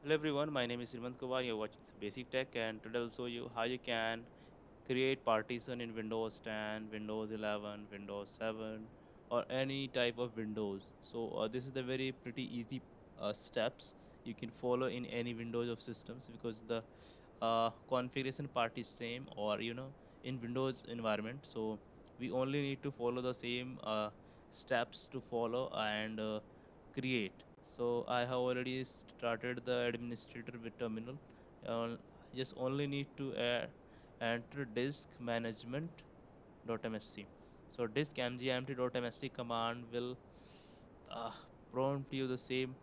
Hello everyone, my name is Srimant Kumar. You're watching some Basic Tech, and today I'll show you how you can create partition in Windows 10, Windows 11, Windows 7, or any type of Windows. So this is the very pretty easy steps you can follow in any Windows of systems because the configuration part is same, or in Windows environment. So we only need to follow the same steps to follow and create. So I have already started the administrator with terminal. I just only need to enter disk management.msc. So disk mgmt.msc command will uh, prompt you the same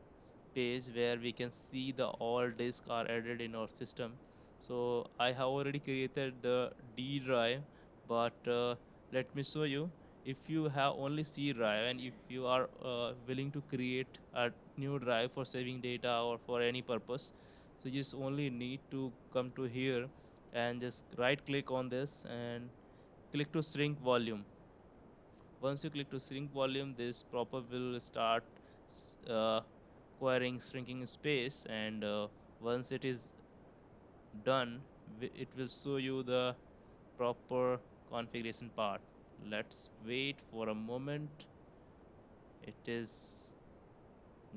page where we can see the all disks are added in our system. So I have already created the D drive, but let me show you. If you have only C drive and if you are willing to create a new drive for saving data or for any purpose, so you just only need to come to here and just right click on this and click to shrink volume. Once you click to shrink volume, this proper will start acquiring shrinking space, and once it is done, it will show you the proper configuration part. Let's wait for a moment. It is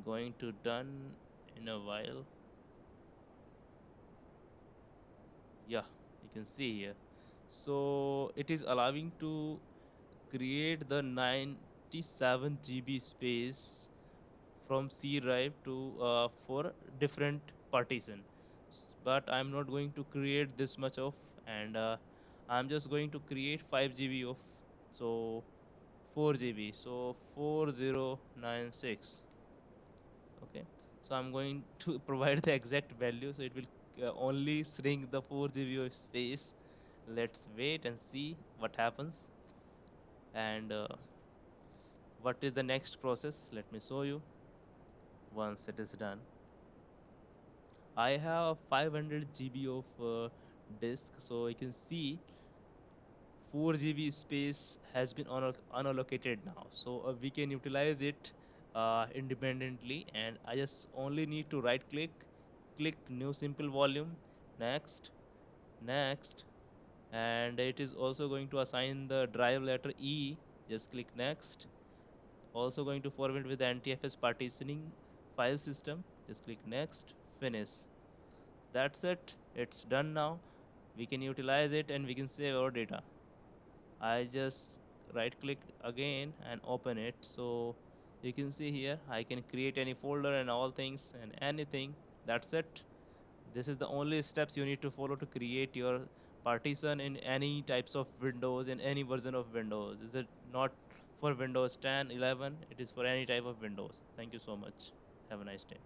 going to done in a while. Yeah, you can see here. So it is allowing to create the 97 GB space from C drive to for different partition. But I'm not going to create this much of, and I'm just going to create 5 GB of, so 4 GB, so 4096. Okay, so I'm going to provide the exact value, so it will only shrink the 4 GB of space. Let's wait and see what happens, and what is the next process. Let me show you. Once it is done, I have 500 GB of disk, so you can see 4 GB space has been unallocated now. So we can utilize it independently, and I just only need to right click new simple volume, next, next, and it is also going to assign the drive letter E. Just click next. Also going to forward with the NTFS partitioning file system. Just click next, finish. That's it. It's done now. We can utilize it and we can save our data. I just right click again and open it. So you can see here I can create any folder and all things and anything. That's it. This is the only steps you need to follow to create your partition in any types of Windows, in any version of Windows. Is it not for Windows 10, 11? It is for any type of Windows. Thank you so much. Have a nice day.